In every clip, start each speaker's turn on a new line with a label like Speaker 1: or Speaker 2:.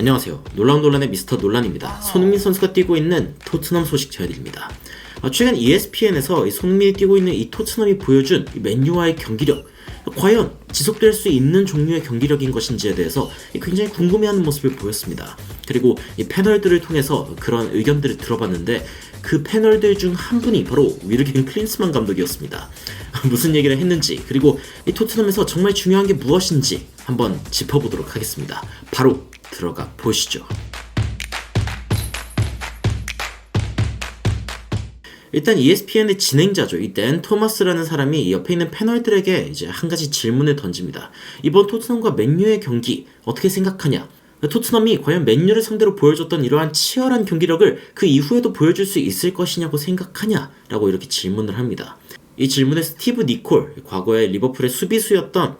Speaker 1: 안녕하세요. 놀라운 논란의 미스터 논란입니다. 손흥민 선수가 뛰고 있는 토트넘 소식 전해드립니다. 최근 ESPN에서 손흥민이 뛰고 있는 이 토트넘이 보여준 맨유와의 경기력, 과연 지속될 수 있는 종류의 경기력인 것인지에 대해서 굉장히 궁금해하는 모습을 보였습니다. 그리고 이 패널들을 통해서 그런 의견들을 들어봤는데 그 패널들 중 한 분이 바로 위르겐 클린스만 감독이었습니다. 무슨 얘기를 했는지, 그리고 이 토트넘에서 정말 중요한 게 무엇인지 한번 짚어보도록 하겠습니다. 바로 들어가 보시죠. 일단 ESPN의 진행자죠. 이 댄 토마스라는 사람이 옆에 있는 패널들에게 이제 한 가지 질문을 던집니다. 이번 토트넘과 맨유의 경기 어떻게 생각하냐? 토트넘이 과연 맨유를 상대로 보여줬던 이러한 치열한 경기력을 그 이후에도 보여줄 수 있을 것이냐고 생각하냐? 라고 이렇게 질문을 합니다. 이 질문에 스티브 니콜, 과거에 리버풀의 수비수였던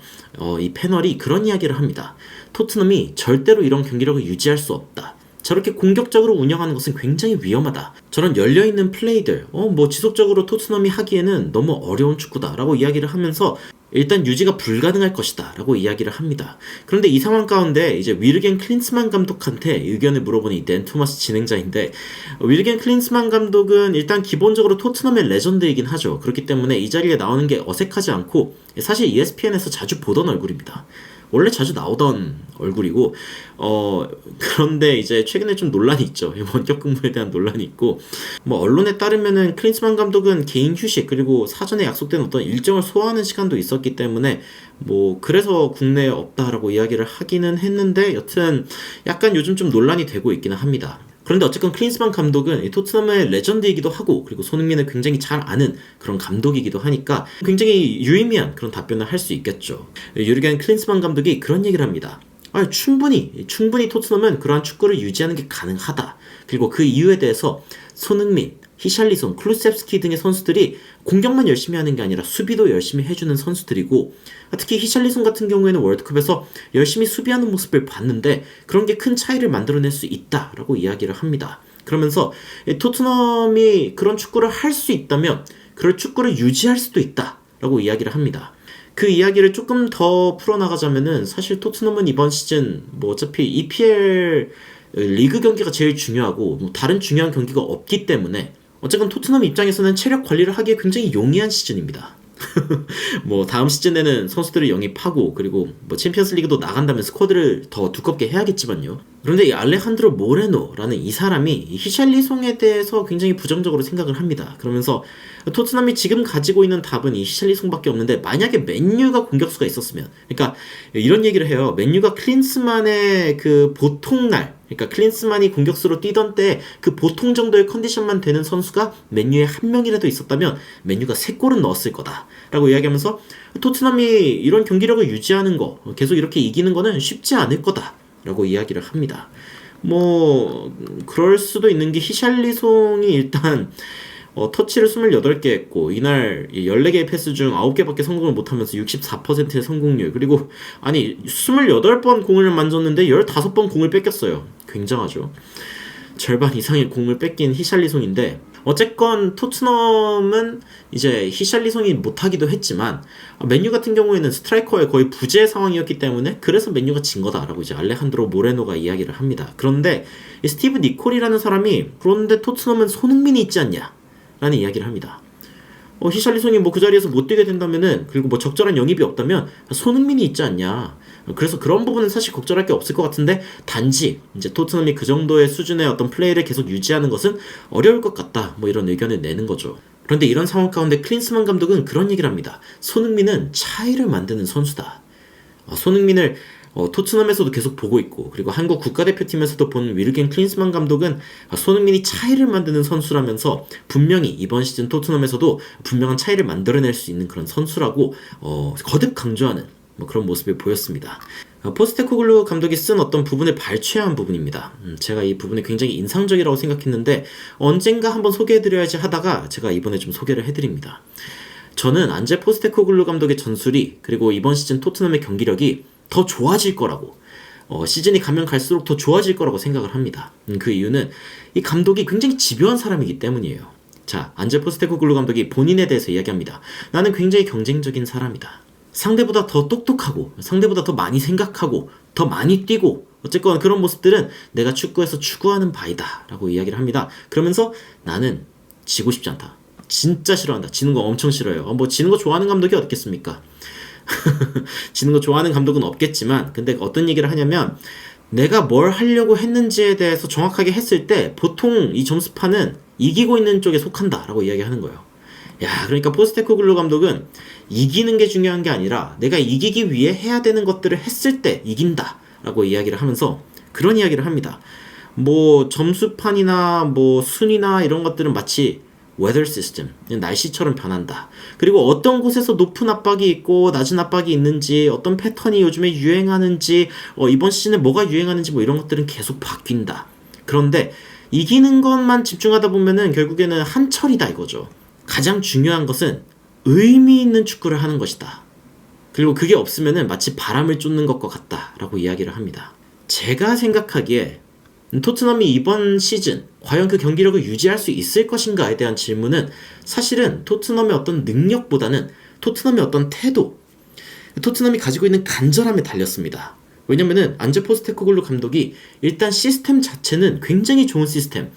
Speaker 1: 이 패널이 그런 이야기를 합니다. 토트넘이 절대로 이런 경기력을 유지할 수 없다. 저렇게 공격적으로 운영하는 것은 굉장히 위험하다. 저런 열려있는 플레이들, 지속적으로 토트넘이 하기에는 너무 어려운 축구다 라고 이야기를 하면서 일단 유지가 불가능할 것이다 라고 이야기를 합니다. 그런데 이 상황 가운데 이제 위르겐 클린스만 감독한테 의견을 물어보는 이 댄 토마스 진행자인데, 위르겐 클린스만 감독은 일단 기본적으로 토트넘의 레전드이긴 하죠. 그렇기 때문에 이 자리에 나오는 게 어색하지 않고 사실 ESPN에서 자주 보던 얼굴입니다. 원래 자주 나오던 얼굴이고, 그런데 이제 최근에 좀 논란이 있죠. 원격 근무에 대한 논란이 있고, 언론에 따르면은 클린스만 감독은 개인 휴식, 그리고 사전에 약속된 어떤 일정을 소화하는 시간도 있었기 때문에, 그래서 국내에 없다라고 이야기를 하기는 했는데, 여튼 약간 요즘 좀 논란이 되고 있기는 합니다. 그런데 어쨌건 클린스만 감독은 토트넘의 레전드이기도 하고, 그리고 손흥민을 굉장히 잘 아는 그런 감독이기도 하니까 굉장히 유의미한 그런 답변을 할 수 있겠죠. 유르겐 클린스만 감독이 그런 얘기를 합니다. 충분히 토트넘은 그러한 축구를 유지하는 게 가능하다. 그리고 그 이유에 대해서 손흥민, 히샬리송, 클루셉스키 등의 선수들이 공격만 열심히 하는 게 아니라 수비도 열심히 해주는 선수들이고, 특히 히샬리송 같은 경우에는 월드컵에서 열심히 수비하는 모습을 봤는데 그런 게 큰 차이를 만들어낼 수 있다라고 이야기를 합니다. 그러면서 토트넘이 그런 축구를 할 수 있다면 그런 축구를 유지할 수도 있다라고 이야기를 합니다. 그 이야기를 조금 더 풀어나가자면은 사실 토트넘은 이번 시즌 어차피 EPL 리그 경기가 제일 중요하고 다른 중요한 경기가 없기 때문에 어쨌든 토트넘 입장에서는 체력 관리를 하기에 굉장히 용이한 시즌입니다. 다음 시즌에는 선수들을 영입하고, 그리고 챔피언스 리그도 나간다면 스쿼드를 더 두껍게 해야겠지만요. 그런데 이 알레한드로 모레노라는 이 사람이 이 히샬리송에 대해서 굉장히 부정적으로 생각을 합니다. 그러면서 토트넘이 지금 가지고 있는 답은 이 히샬리송밖에 없는데, 만약에 맨유가 공격수가 있었으면, 그러니까 이런 얘기를 해요. 맨유가 클린스만의 그 보통 날, 그러니까 클린스만이 공격수로 뛰던 때 그 보통 정도의 컨디션만 되는 선수가 맨유에 한 명이라도 있었다면 맨유가 3골은 넣었을 거다 라고 이야기하면서, 토트넘이 이런 경기력을 유지하는 거, 계속 이렇게 이기는 거는 쉽지 않을 거다 라고 이야기를 합니다. 그럴 수도 있는 게 히샬리송이 일단 터치를 28개 했고, 이날 14개의 패스 중 9개밖에 성공을 못하면서 64%의 성공률, 그리고 28번 공을 만졌는데 15번 공을 뺏겼어요. 굉장하죠. 절반 이상의 공을 뺏긴 히샬리송인데, 어쨌건 토트넘은 이제 히샬리송이 못하기도 했지만 맨유 같은 경우에는 스트라이커의 거의 부재 상황이었기 때문에 그래서 맨유가 진 거다라고 이제 알레한드로 모레노가 이야기를 합니다. 그런데 이 스티브 니콜이라는 사람이 그런데 토트넘은 손흥민이 있지 않냐 라는 이야기를 합니다. 히샬리송이 그 자리에서 못 뛰게 된다면은, 그리고 적절한 영입이 없다면 손흥민이 있지 않냐. 그래서 그런 부분은 사실 걱정할 게 없을 것 같은데, 단지 이제 토트넘이 그 정도의 수준의 어떤 플레이를 계속 유지하는 것은 어려울 것 같다. 이런 의견을 내는 거죠. 그런데 이런 상황 가운데 클린스만 감독은 그런 얘기를 합니다. 손흥민은 차이를 만드는 선수다. 손흥민을 토트넘에서도 계속 보고 있고, 그리고 한국 국가대표팀에서도 본 위르겐 클린스만 감독은 손흥민이 차이를 만드는 선수라면서 분명히 이번 시즌 토트넘에서도 분명한 차이를 만들어낼 수 있는 그런 선수라고 거듭 강조하는 그런 모습을 보였습니다. 포스테코글루 감독이 쓴 어떤 부분을 발췌한 부분입니다. 제가 이 부분이 굉장히 인상적이라고 생각했는데 언젠가 한번 소개해드려야지 하다가 제가 이번에 좀 소개를 해드립니다. 저는 안제 포스테코글루 감독의 전술이, 그리고 이번 시즌 토트넘의 경기력이 더 좋아질 거라고, 시즌이 가면 갈수록 더 좋아질 거라고 생각을 합니다. 그 이유는 이 감독이 굉장히 집요한 사람이기 때문이에요. 자, 안제 포스테코글루 감독이 본인에 대해서 이야기합니다. 나는 굉장히 경쟁적인 사람이다. 상대보다 더 똑똑하고, 상대보다 더 많이 생각하고, 더 많이 뛰고, 어쨌건 그런 모습들은 내가 축구에서 추구하는 바이다 라고 이야기를 합니다. 그러면서 나는 지고 싶지 않다. 진짜 싫어한다. 지는 거 엄청 싫어요. 뭐 지는 거 좋아하는 감독이 어딨겠습니까? 지는 거 좋아하는 감독은 없겠지만, 근데 어떤 얘기를 하냐면 내가 뭘 하려고 했는지에 대해서 정확하게 했을 때 보통 이 점수판은 이기고 있는 쪽에 속한다 라고 이야기하는 거예요. 야, 그러니까 포스테코글루 감독은 이기는 게 중요한 게 아니라 내가 이기기 위해 해야 되는 것들을 했을 때 이긴다 라고 이야기를 하면서 그런 이야기를 합니다. 뭐 점수판이나 뭐 순위나 이런 것들은 마치 weather system, 날씨처럼 변한다. 그리고 어떤 곳에서 높은 압박이 있고 낮은 압박이 있는지, 어떤 패턴이 요즘에 유행하는지, 이번 시즌에 뭐가 유행하는지 뭐 이런 것들은 계속 바뀐다. 그런데 이기는 것만 집중하다 보면은 결국에는 한철이다 이거죠. 가장 중요한 것은 의미 있는 축구를 하는 것이다. 그리고 그게 없으면은 마치 바람을 쫓는 것과 같다라고 이야기를 합니다. 제가 생각하기에 토트넘이 이번 시즌 과연 그 경기력을 유지할 수 있을 것인가에 대한 질문은 사실은 토트넘의 어떤 능력보다는 토트넘의 어떤 태도, 토트넘이 가지고 있는 간절함에 달렸습니다. 왜냐면은 안제 포스테코글루 감독이 일단 시스템 자체는 굉장히 좋은 시스템,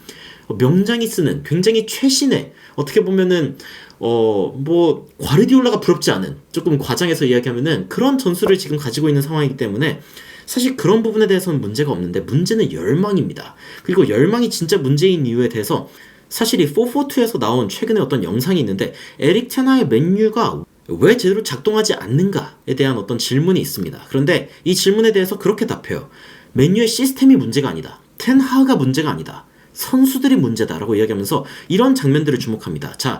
Speaker 1: 명장이 쓰는 굉장히 최신의, 어떻게 보면은 뭐 과르디올라가 부럽지 않은, 조금 과장해서 이야기하면은 그런 전술을 지금 가지고 있는 상황이기 때문에 사실 그런 부분에 대해서는 문제가 없는데, 문제는 열망입니다. 그리고 열망이 진짜 문제인 이유에 대해서 사실 이 442에서 나온 최근에 어떤 영상이 있는데, 에릭 테나의 맨유가 왜 제대로 작동하지 않는가에 대한 어떤 질문이 있습니다. 그런데 이 질문에 대해서 그렇게 답해요. 맨유의 시스템이 문제가 아니다. 텐하가 문제가 아니다. 선수들이 문제다라고 이야기하면서 이런 장면들을 주목합니다. 자,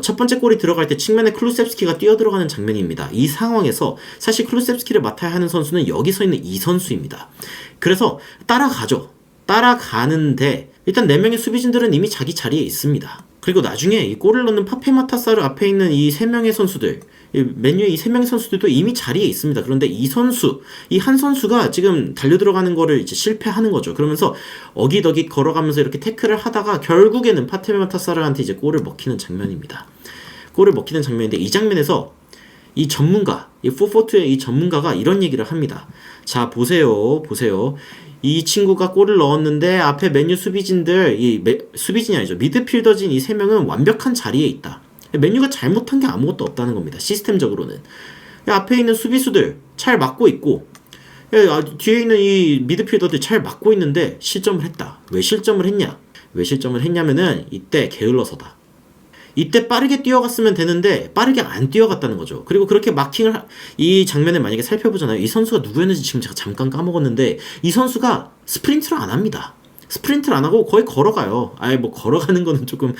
Speaker 1: 첫 번째 골이 들어갈 때 측면에 클루셉스키가 뛰어들어가는 장면입니다. 이 상황에서 사실 클루셉스키를 맡아야 하는 선수는 여기 서 있는 이 선수입니다. 그래서 따라가죠. 따라가는데 일단 4명의 수비진들은 이미 자기 자리에 있습니다. 그리고 나중에 이 골을 넣는 파페 마타사르 앞에 있는 이 3명의 선수들, 맨유의 이 3명의 선수들도 이미 자리에 있습니다. 그런데 이 선수, 이 한 선수가 지금 달려들어가는 거를 이제 실패하는 거죠. 그러면서 어깃어깃 걸어가면서 이렇게 태클을 하다가 결국에는 파페 마타사르한테 이제 골을 먹히는 장면입니다. 골을 먹히는 장면인데, 이 장면에서 이 전문가, 이 442의 이 전문가가 이런 얘기를 합니다. 자, 보세요. 이 친구가 골을 넣었는데 앞에 맨유 수비진들, 수비진이 아니죠, 미드필더진 이 3명은 완벽한 자리에 있다. 맨유가 잘못한 게 아무것도 없다는 겁니다. 시스템적으로는 앞에 있는 수비수들 잘 막고 있고, 뒤에 있는 이 미드필더들 잘 막고 있는데 실점을 했다. 왜 실점을 했냐면은 이때 게을러서다. 이때 빠르게 뛰어갔으면 되는데 빠르게 안 뛰어갔다는 거죠. 그리고 그렇게 이 장면을 만약에 살펴보잖아요. 이 선수가 누구였는지 지금 제가 잠깐 까먹었는데, 이 선수가 스프린트를 안 합니다. 스프린트를 안 하고 거의 걸어가요. 뭐 걸어가는 거는 조금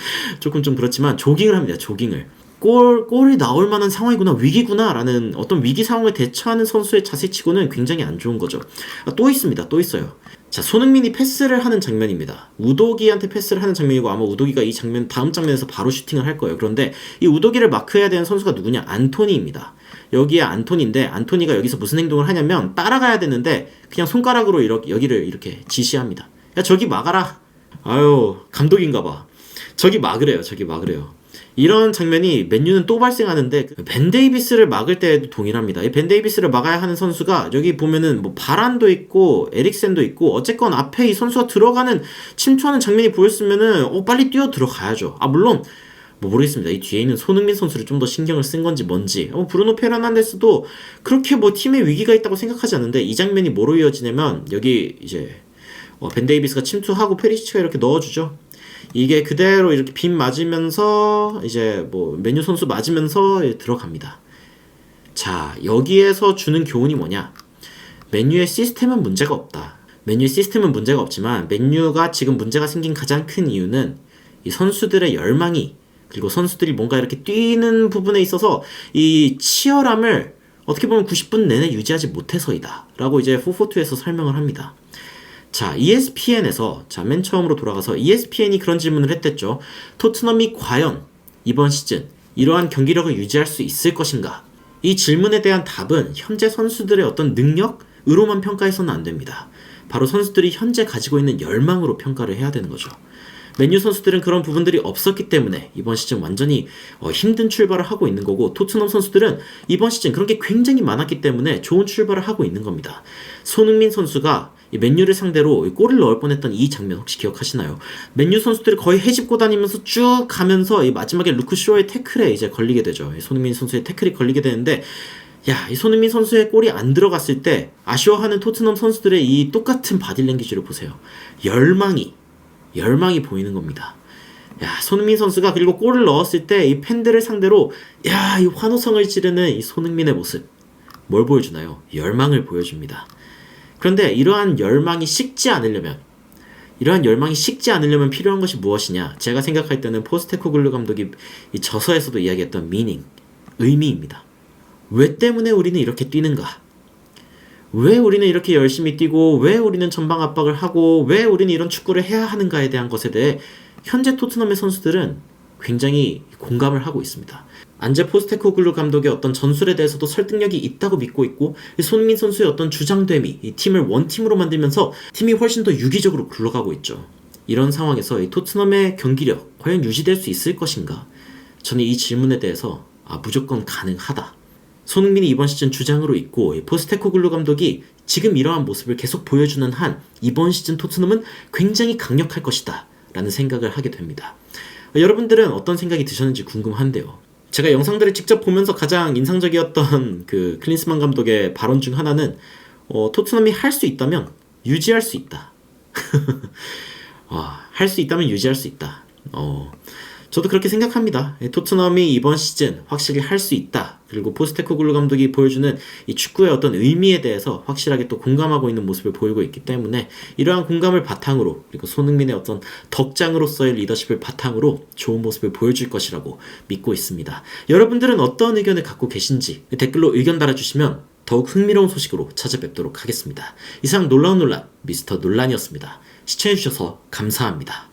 Speaker 1: 좀 그렇지만 조깅을 합니다. 조깅을. 골이 나올 만한 상황이구나, 위기구나 라는 어떤 위기 상황을 대처하는 선수의 자세치고는 굉장히 안 좋은 거죠. 또 있어요. 자, 손흥민이 패스를 하는 장면입니다. 우도기한테 패스를 하는 장면이고, 아마 우도기가 이 장면, 다음 장면에서 바로 슈팅을 할 거예요. 그런데 이 우도기를 마크해야 되는 선수가 누구냐? 안토니입니다. 여기에 안토니인데, 안토니가 여기서 무슨 행동을 하냐면 따라가야 되는데 그냥 손가락으로 여기를 이렇게 지시합니다. 야, 저기 막아라. 아유, 감독인가 봐. 저기 막으래요. 이런 장면이 맨유는 또 발생하는데, 벤 데이비스를 막을 때에도 동일합니다. 이 벤 데이비스를 막아야 하는 선수가 여기 보면은 뭐 바란도 있고 에릭센도 있고, 어쨌건 앞에 이 선수가 들어가는 침투하는 장면이 보였으면은 빨리 뛰어 들어가야죠. 물론 뭐 모르겠습니다. 이 뒤에 있는 손흥민 선수를 좀 더 신경을 쓴 건지 뭔지, 브루노 페르난데스도 그렇게 뭐 팀에 위기가 있다고 생각하지 않는데, 이 장면이 뭐로 이어지냐면 여기 이제 벤 데이비스가 침투하고 페리시치가 이렇게 넣어주죠. 이게 그대로 이렇게 빗 맞으면서 이제 뭐 맨유 선수 맞으면서 들어갑니다. 자, 여기에서 주는 교훈이 뭐냐? 맨유의 시스템은 문제가 없다. 맨유의 시스템은 문제가 없지만 맨유가 지금 문제가 생긴 가장 큰 이유는 이 선수들의 열망이, 그리고 선수들이 뭔가 이렇게 뛰는 부분에 있어서 이 치열함을 어떻게 보면 90분 내내 유지하지 못해서이다 라고 이제 442에서 설명을 합니다. 자, ESPN에서, 맨 처음으로 돌아가서 ESPN이 그런 질문을 했댔죠. 토트넘이 과연 이번 시즌 이러한 경기력을 유지할 수 있을 것인가? 이 질문에 대한 답은 현재 선수들의 어떤 능력으로만 평가해서는 안 됩니다. 바로 선수들이 현재 가지고 있는 열망으로 평가를 해야 되는 거죠. 맨유 선수들은 그런 부분들이 없었기 때문에 이번 시즌 완전히 힘든 출발을 하고 있는 거고, 토트넘 선수들은 이번 시즌 그런 게 굉장히 많았기 때문에 좋은 출발을 하고 있는 겁니다. 손흥민 선수가 이 맨유를 상대로 골을 넣을 뻔했던 이 장면 혹시 기억하시나요? 맨유 선수들이 거의 헤집고 다니면서 쭉 가면서 이 마지막에 루크 쇼의 태클에 이제 걸리게 되죠. 이 손흥민 선수의 태클이 걸리게 되는데, 야, 이 손흥민 선수의 골이 안 들어갔을 때 아쉬워하는 토트넘 선수들의 이 똑같은 바디랭귀지를 보세요. 열망이 보이는 겁니다. 야, 손흥민 선수가 그리고 골을 넣었을 때 이 팬들을 상대로 야, 이 환호성을 지르는 이 손흥민의 모습, 뭘 보여주나요? 열망을 보여줍니다. 그런데 이러한 열망이 식지 않으려면 필요한 것이 무엇이냐? 제가 생각할 때는 포스테코글루 감독이 이 저서에서도 이야기했던 의미입니다. 왜 때문에 우리는 이렇게 뛰는가? 왜 우리는 이렇게 열심히 뛰고, 왜 우리는 전방 압박을 하고, 왜 우리는 이런 축구를 해야 하는가에 대한 것에 대해 현재 토트넘의 선수들은 굉장히 공감을 하고 있습니다. 안제 포스테코글루 감독의 어떤 전술에 대해서도 설득력이 있다고 믿고 있고, 손흥민 선수의 어떤 주장됨이 이 팀을 원팀으로 만들면서 팀이 훨씬 더 유기적으로 굴러가고 있죠. 이런 상황에서 이 토트넘의 경기력 과연 유지될 수 있을 것인가? 저는 이 질문에 대해서 무조건 가능하다. 손흥민이 이번 시즌 주장으로 있고 포스테코글루 감독이 지금 이러한 모습을 계속 보여주는 한 이번 시즌 토트넘은 굉장히 강력할 것이다 라는 생각을 하게 됩니다. 여러분들은 어떤 생각이 드셨는지 궁금한데요. 제가 영상들을 직접 보면서 가장 인상적이었던 그 클린스만 감독의 발언 중 하나는 토트넘이 할 수 있다면 유지할 수 있다. 할 수 있다면 유지할 수 있다. 저도 그렇게 생각합니다. 토트넘이 이번 시즌 확실히 할 수 있다. 그리고 포스테코글루 감독이 보여주는 이 축구의 어떤 의미에 대해서 확실하게 또 공감하고 있는 모습을 보이고 있기 때문에 이러한 공감을 바탕으로, 그리고 손흥민의 어떤 덕장으로서의 리더십을 바탕으로 좋은 모습을 보여줄 것이라고 믿고 있습니다. 여러분들은 어떤 의견을 갖고 계신지 댓글로 의견 달아주시면 더욱 흥미로운 소식으로 찾아뵙도록 하겠습니다. 이상 놀라운 논란 미스터 논란이었습니다. 시청해주셔서 감사합니다.